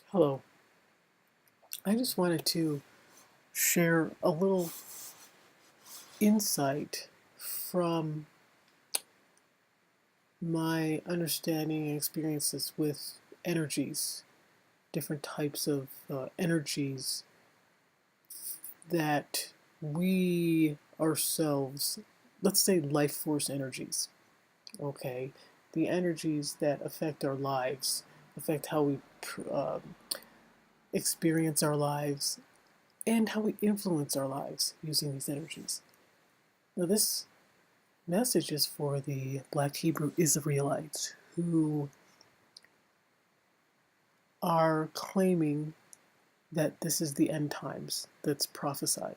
Hello. I just wanted to share a little insight from my understanding and experiences with energies, different types of energies that we ourselves, let's say life force energies, okay? The energies that affect our lives, affect how we um, experience our lives, and how we influence our lives using these energies. Now, this message is for the Black Hebrew Israelites who are claiming that this is the end times that's prophesied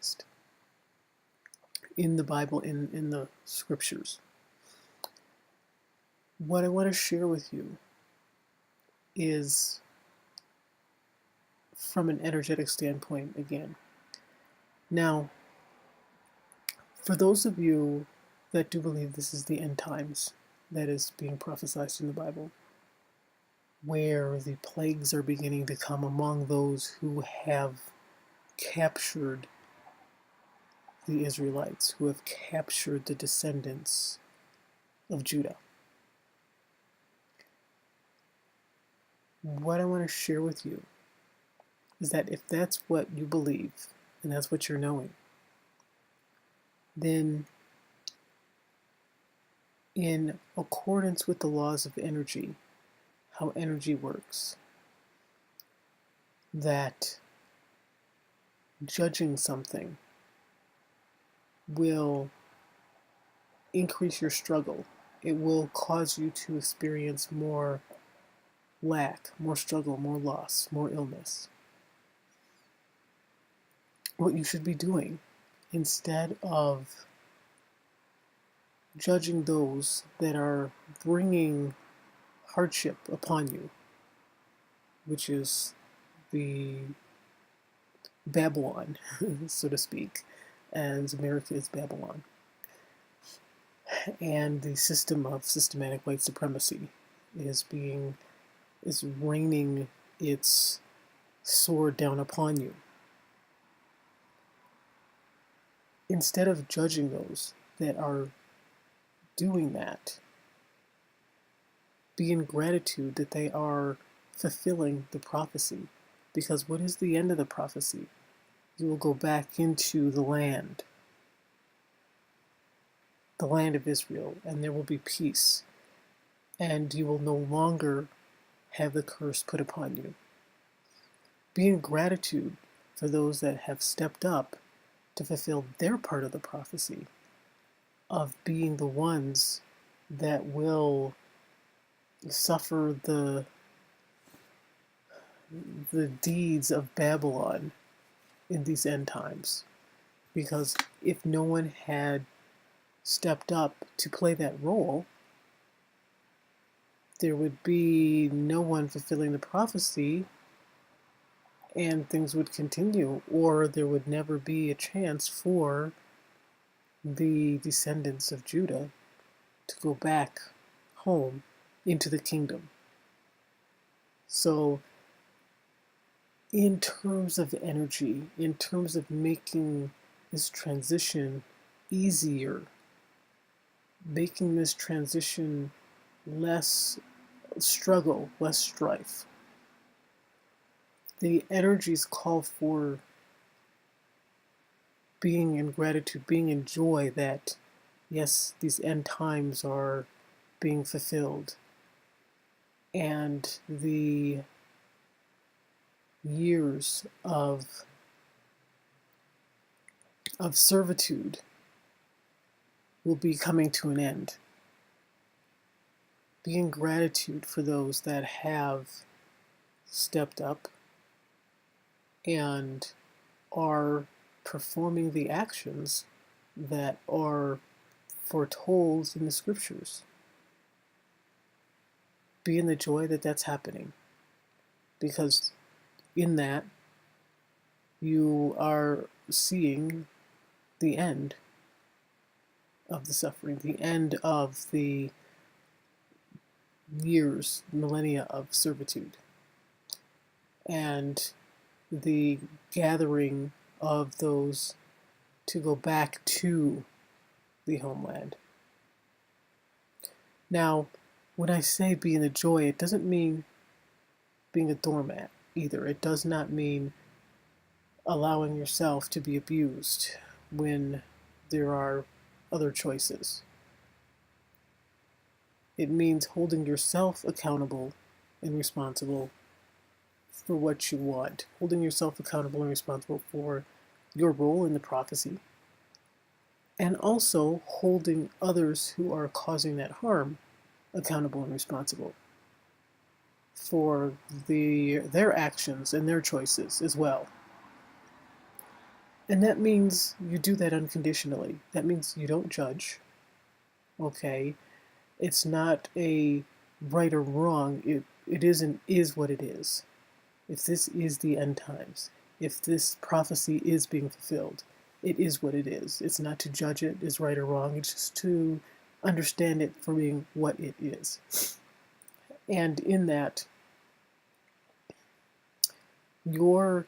in the Bible, in the scriptures. What I want to share with you is from an energetic standpoint again. Now, for those of you that do believe this is the end times that is being prophesied in the Bible, where the plagues are beginning to come among those who have captured the Israelites, who have captured the descendants of Judah. What I want to share with you is that if that's what you believe and that's what you're knowing, then in accordance with the laws of energy, how energy works, that judging something will increase your struggle. It will cause you to experience more lack, more struggle, more loss, more illness. What you should be doing, instead of judging those that are bringing hardship upon you, which is the Babylon, so to speak, as America is Babylon, and the system of systematic white supremacy is raining its sword down upon you. Instead of judging those that are doing that, be in gratitude that they are fulfilling the prophecy. Because what is the end of the prophecy? You will go back into the land of Israel, and there will be peace, and you will no longer have the curse put upon you. Be in gratitude for those that have stepped up to fulfill their part of the prophecy of being the ones that will suffer the deeds of Babylon in these end times. Because if no one had stepped up to play that role, there would be no one fulfilling the prophecy, and things would continue, or there would never be a chance for the descendants of Judah to go back home into the kingdom. So, in terms of energy, in terms of making this transition easier, making this transition less struggle, less strife, the energies call for being in gratitude, being in joy that, yes, these end times are being fulfilled, and the years of servitude will be coming to an end. Be in gratitude for those that have stepped up and are performing the actions that are foretold in the scriptures. Be in the joy that that's happening, because in that you are seeing the end of the suffering, the end of the years, millennia of servitude. and the gathering of those to go back to the homeland. Now, when I say be in the joy, it doesn't mean being a doormat either. It does not mean allowing yourself to be abused when there are other choices. It means holding yourself accountable and responsible for what you want, holding yourself accountable and responsible for your role in the prophecy, and also holding others who are causing that harm accountable and responsible for their actions and their choices as well. And that means you do that unconditionally. That means you don't judge. Okay? It's not a right or wrong. It is what it is. If this is the end times, if this prophecy is being fulfilled, it is what it is. It's not to judge it as right or wrong. It's just to understand it for being what it is. And in that, your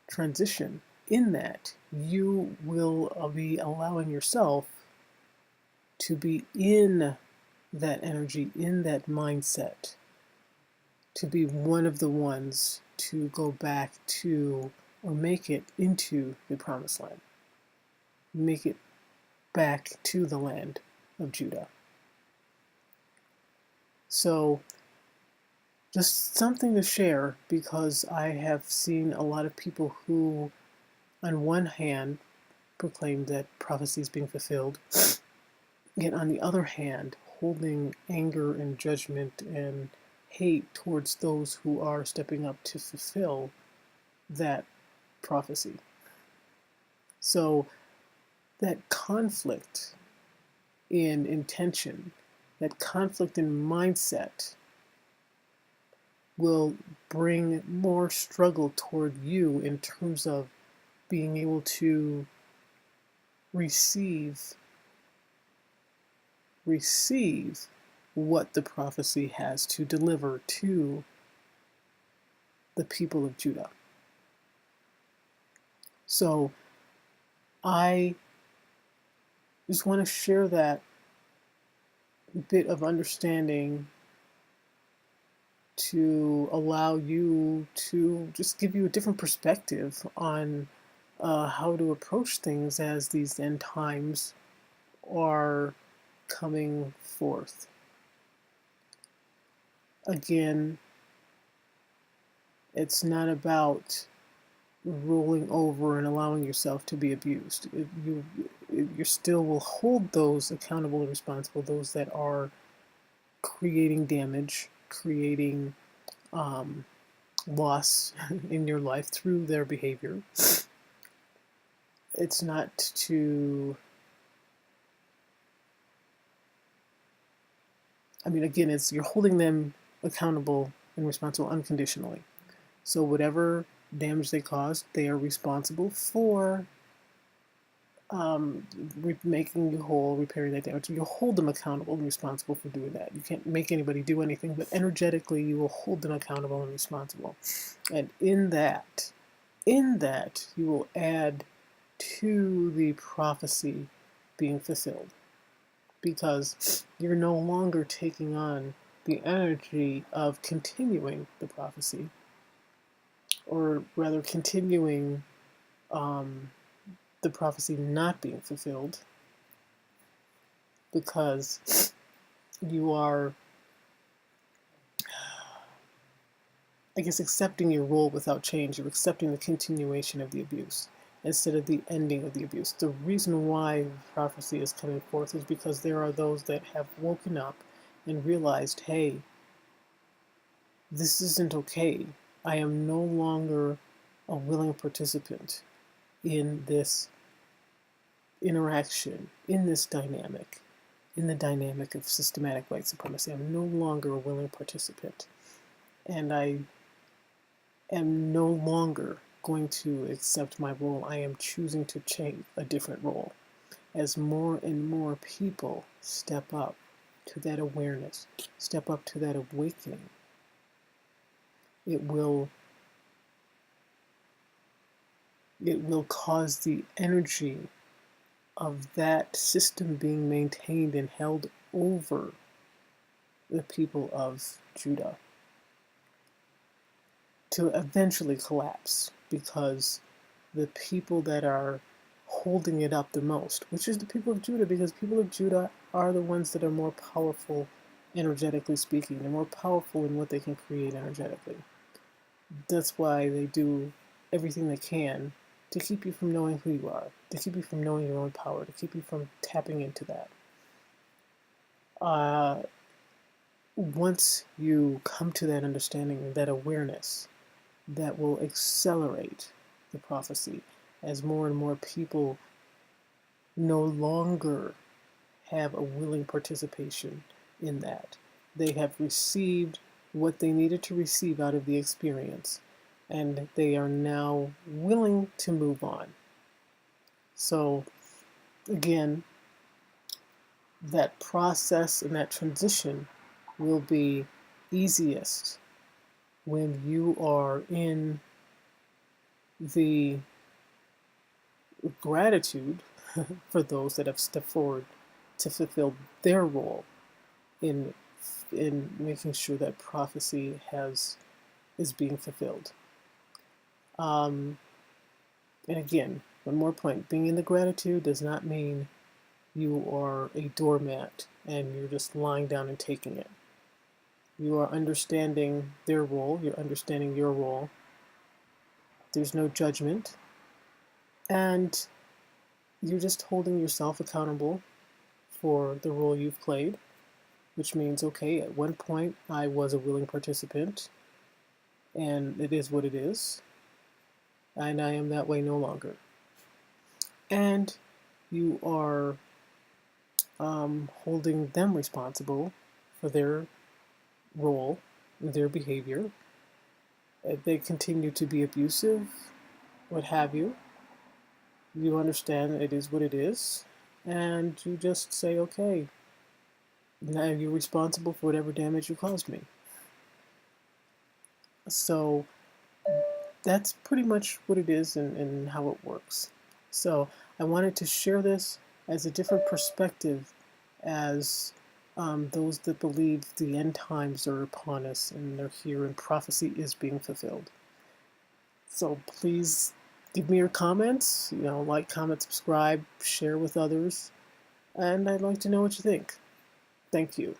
transition, in that, you will be allowing yourself to be in that energy, in that mindset, to be one of the ones to go back to or make it into the promised land, make it back to the land of Judah. So, just something to share, because I have seen a lot of people who, on one hand, proclaim that prophecy is being fulfilled, yet on the other hand, holding anger and judgment and hate towards those who are stepping up to fulfill that prophecy. So that conflict in intention, that conflict in mindset will bring more struggle toward you in terms of being able to receive what the prophecy has to deliver to the people of Judah. So I just want to share that bit of understanding to allow you to just give you a different perspective on how to approach things as these end times are coming forth. Again, it's not about rolling over and allowing yourself to be abused. You still will hold those accountable and responsible, those that are creating damage, creating loss in your life through their behavior. It's not to, again, it's you're holding them accountable and responsible unconditionally. So whatever damage they caused, they are responsible for making you whole, repairing that damage. You hold them accountable and responsible for doing that. You can't make anybody do anything, but energetically you will hold them accountable and responsible. And in that, you will add to the prophecy being fulfilled, because you're no longer taking on the energy of continuing the prophecy, or rather continuing the prophecy not being fulfilled, because you are, I guess, accepting your role without change. You're accepting the continuation of the abuse instead of the ending of the abuse. The reason why prophecy is coming forth is because there are those that have woken up and realized, hey, this isn't okay. I am no longer a willing participant in this interaction, in this dynamic, in the dynamic of systematic white supremacy. I'm no longer a willing participant. And I am no longer going to accept my role. I am choosing to change a different role. As more and more people step up to that awareness, step up to that awakening, it will it will cause the energy of that system being maintained and held over the people of Judah to eventually collapse, because the people that are holding it up the most, which is the people of Judah, because people of Judah are the ones that are more powerful energetically speaking. They're more powerful in what they can create energetically. That's why they do everything they can to keep you from knowing who you are, to keep you from knowing your own power, to keep you from tapping into that. Once you come to that understanding, that awareness, that will accelerate the prophecy as more and more people no longer have a willing participation in that. They have received what they needed to receive out of the experience, and they are now willing to move on. So, again, that process and that transition will be easiest when you are in the gratitude for those that have stepped forward to fulfill their role in making sure that prophecy is being fulfilled. And again, one more point: being in the gratitude does not mean you are a doormat and you're just lying down and taking it. You are understanding their role. You're understanding your role. There's no judgment, and you're just holding yourself accountable for the role you've played, which means, okay, at one point I was a willing participant, and it is what it is, and I am that way no longer. And you are holding them responsible for their role, their behavior. If they continue to be abusive, what have you, you understand it is what it is, and you just say, okay, now you're responsible for whatever damage you caused me. So that's pretty much what it is and how it works. So I wanted to share this as a different perspective, as those that believe the end times are upon us and they're here and prophecy is being fulfilled. So please give me your comments, like, comment, subscribe, share with others, and I'd like to know what you think. Thank you.